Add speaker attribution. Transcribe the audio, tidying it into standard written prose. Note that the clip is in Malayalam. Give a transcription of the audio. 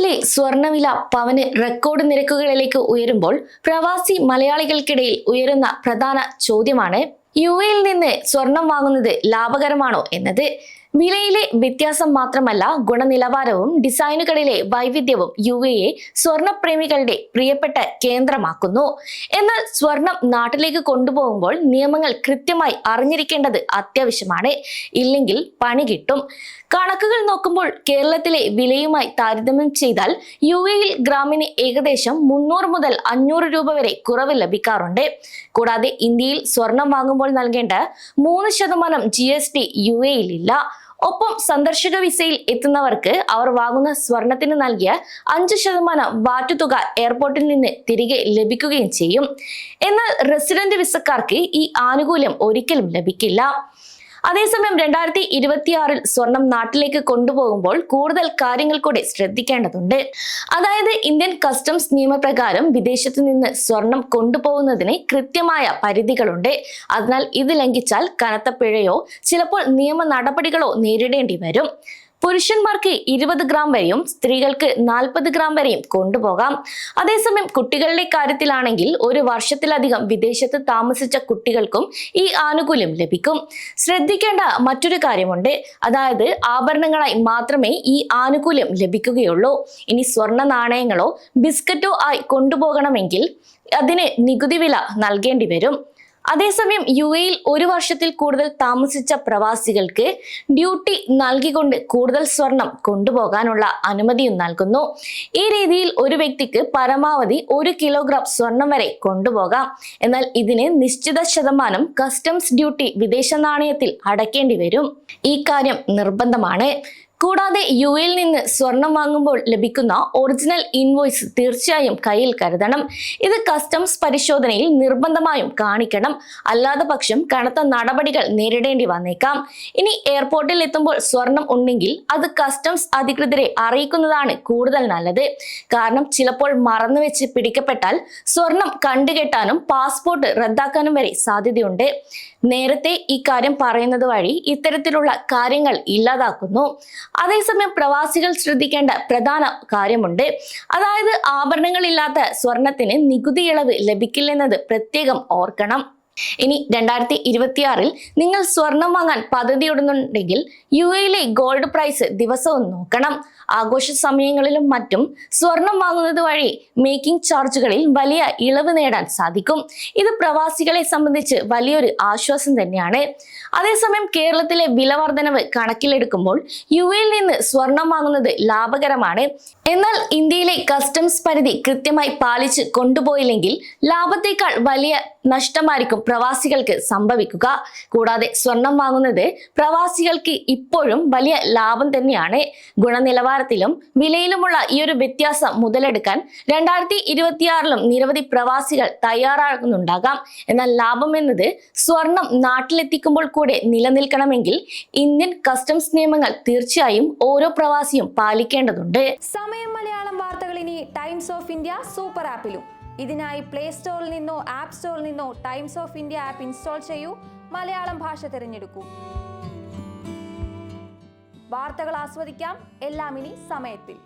Speaker 1: ദുബായിലെ സ്വർണ്ണവില പവന് റെക്കോർഡ് നിരക്കുകളിലേക്ക് ഉയരുമ്പോൾ പ്രവാസി മലയാളികൾക്കിടയിൽ ഉയരുന്ന പ്രധാന ചോദ്യമാണ് യുഎയിൽ നിന്ന് സ്വർണം വാങ്ങുന്നത് ലാഭകരമാണോ എന്നത്. വിലയിലെ വ്യത്യാസം മാത്രമല്ല, ഗുണനിലവാരവും ഡിസൈനുകളിലെ വൈവിധ്യവും യുഎയെ സ്വർണ്ണപ്രേമികളുടെ പ്രിയപ്പെട്ട കേന്ദ്രമാക്കുന്നു. എന്നാൽ സ്വർണം നാട്ടിലേക്ക് കൊണ്ടുപോകുമ്പോൾ നിയമങ്ങൾ കൃത്യമായി അറിഞ്ഞിരിക്കേണ്ടത് അത്യാവശ്യമാണ്. ഇല്ലെങ്കിൽ പണി കിട്ടും. കണക്കുകൾ നോക്കുമ്പോൾ കേരളത്തിലെ വിലയുമായി താരതമ്യം ചെയ്താൽ യുഎയിൽ ഗ്രാമിന് ഏകദേശം 300 മുതൽ 500 രൂപ വരെ കുറവ് ലഭിക്കാറുണ്ട്. കൂടാതെ ഇന്ത്യയിൽ സ്വർണം വാങ്ങുമ്പോൾ നൽകേണ്ട 3% GST യുഎയിൽ ഇല്ല. ഒപ്പം സന്ദർശക വിസയിൽ എത്തുന്നവർക്ക് അവർ വാങ്ങുന്ന സ്വർണത്തിന് നൽകിയ 5% വാറ്റ് തുക എയർപോർട്ടിൽ നിന്ന് തിരികെ ലഭിക്കുകയും ചെയ്യും. എന്നാൽ റെസിഡന്റ് വിസക്കാർക്ക് ഈ ആനുകൂല്യം ഒരിക്കലും ലഭിക്കില്ല. അതേസമയം 2026 സ്വർണം നാട്ടിലേക്ക് കൊണ്ടുപോകുമ്പോൾ കൂടുതൽ കാര്യങ്ങൾ കൂടി ശ്രദ്ധിക്കേണ്ടതുണ്ട്. അതായത് ഇന്ത്യൻ കസ്റ്റംസ് നിയമപ്രകാരം വിദേശത്ത് നിന്ന് സ്വർണം കൊണ്ടുപോകുന്നതിന് കൃത്യമായ പരിധികളുണ്ട്. അതിനാൽ ഇത് ലംഘിച്ചാൽ കനത്ത പിഴയോ ചിലപ്പോൾ നിയമ നടപടികളോ നേരിടേണ്ടി വരും. പുരുഷന്മാർക്ക് 20 ഗ്രാം വരെയും സ്ത്രീകൾക്ക് 40 ഗ്രാം വരെയും കൊണ്ടുപോകാം. അതേസമയം കുട്ടികളുടെ കാര്യത്തിലാണെങ്കിൽ 1 വർഷത്തിലധികം വിദേശത്ത് താമസിച്ച കുട്ടികൾക്കും ഈ ആനുകൂല്യം ലഭിക്കും. ശ്രദ്ധിക്കേണ്ട മറ്റൊരു കാര്യമുണ്ട്. അതായത് ആഭരണങ്ങളായി മാത്രമേ ഈ ആനുകൂല്യം ലഭിക്കുകയുള്ളൂ. ഇനി സ്വർണ്ണ നാണയങ്ങളോ ബിസ്ക്കറ്റോ ആയി കൊണ്ടുപോകണമെങ്കിൽ അതിന് നികുതി വില നൽകേണ്ടി വരും. അതേസമയം യുഎയിൽ 1 വർഷത്തിൽ കൂടുതൽ താമസിച്ച പ്രവാസികൾക്ക് ഡ്യൂട്ടി നൽകിക്കൊണ്ട് കൂടുതൽ സ്വർണം കൊണ്ടുപോകാനുള്ള അനുമതിയും നൽകുന്നു. ഈ രീതിയിൽ ഒരു വ്യക്തിക്ക് പരമാവധി 1 കിലോഗ്രാം സ്വർണം വരെ കൊണ്ടുപോകാം. എന്നാൽ ഇതിന് നിശ്ചിത ശതമാനം കസ്റ്റംസ് ഡ്യൂട്ടി വിദേശ നാണയത്തിൽ അടയ്ക്കേണ്ടി വരും. ഈ കാര്യം നിർബന്ധമാണ്. കൂടാതെ യുഎയിൽ നിന്ന് സ്വർണം വാങ്ങുമ്പോൾ ലഭിക്കുന്ന ഒറിജിനൽ ഇൻവോയ്സ് തീർച്ചയായും കയ്യിൽ കരുതണം. ഇത് കസ്റ്റംസ് പരിശോധനയിൽ നിർബന്ധമായും കാണിക്കണം. അല്ലാതെ പക്ഷം കനത്ത നടപടികൾ നേരിടേണ്ടി വന്നേക്കാം. ഇനി എയർപോർട്ടിൽ എത്തുമ്പോൾ സ്വർണം ഉണ്ടെങ്കിൽ അത് കസ്റ്റംസ് അധികൃതരെ അറിയിക്കുന്നതാണ് കൂടുതൽ നല്ലത്. കാരണം ചിലപ്പോൾ മറന്നുവെച്ച് പിടിക്കപ്പെട്ടാൽ സ്വർണം കണ്ടുകെട്ടാനും പാസ്പോർട്ട് റദ്ദാക്കാനും വരെ സാധ്യതയുണ്ട്. നേരത്തെ ഈ കാര്യം പറയുന്നത് വഴി ഇത്തരത്തിലുള്ള കാര്യങ്ങൾ ഇല്ലാതാക്കുന്നു. അതേസമയം പ്രവാസികൾ ശ്രദ്ധിക്കേണ്ട പ്രധാന കാര്യമുണ്ട്. അതായത് ആഭരണങ്ങളില്ലാത്ത സ്വർണത്തിന് നികുതി ഇളവ് ലഭിക്കില്ലെന്നത് പ്രത്യേകം ഓർക്കണം. ഇനി 2026 നിങ്ങൾ സ്വർണം വാങ്ങാൻ പദ്ധതിയിടുന്നുണ്ടെങ്കിൽ യുഎയിലെ ഗോൾഡ് പ്രൈസ് ദിവസവും നോക്കണം. ആഘോഷ സമയങ്ങളിലും മറ്റും സ്വർണം വാങ്ങുന്നത് വഴി മേക്കിംഗ് ചാർജുകളിൽ വലിയ ഇളവ് നേടാൻ സാധിക്കും. ഇത് പ്രവാസികളെ സംബന്ധിച്ച് വലിയൊരു ആശ്വാസം തന്നെയാണ്. അതേസമയം കേരളത്തിലെ വില വർധനവ് കണക്കിലെടുക്കുമ്പോൾ യുഎയിൽ നിന്ന് സ്വർണം വാങ്ങുന്നത് ലാഭകരമാണ്. എന്നാൽ ഇന്ത്യയിലെ കസ്റ്റംസ് പരിധി കൃത്യമായി പാലിച്ച് കൊണ്ടുപോയില്ലെങ്കിൽ ലാഭത്തേക്കാൾ വലിയ നഷ്ടമായിരിക്കും പ്രവാസികൾക്ക് സംഭവിക്കുക. കൂടാതെ സ്വർണം വാങ്ങുന്നത് പ്രവാസികൾക്ക് ഇപ്പോഴും വലിയ ലാഭം തന്നെയാണ്. ഗുണനിലവാരത്തിലും വിലയിലുമുള്ള ഈ ഒരു വ്യത്യാസം മുതലെടുക്കാൻ 2026 നിരവധി പ്രവാസികൾ തയ്യാറാകുന്നുണ്ടാകാം. എന്നാൽ ലാഭം എന്നത് സ്വർണം നാട്ടിലെത്തിക്കുമ്പോൾ കൂടെ നിലനിൽക്കണമെങ്കിൽ ഇന്ത്യൻ കസ്റ്റംസ് നിയമങ്ങൾ തീർച്ചയായും ഓരോ പ്രവാസിയും പാലിക്കേണ്ടതുണ്ട്.
Speaker 2: സമയം മലയാളം വാർത്തകൾ ഇനി ടൈംസ് ഓഫ് ഇന്ത്യ സൂപ്പർ ആപ്പിലും. ഇതിനായി പ്ലേ സ്റ്റോറിൽ നിന്നോ ആപ്പ് സ്റ്റോറിൽ നിന്നോ times of India app install ചെയ്യൂ. മലയാളം ഭാഷ തിരഞ്ഞെടുക്കൂ. വാർത്തകൾ ആസ്വദിക്കാം. എല്ലാം ഇനി സമയത്തിൽ.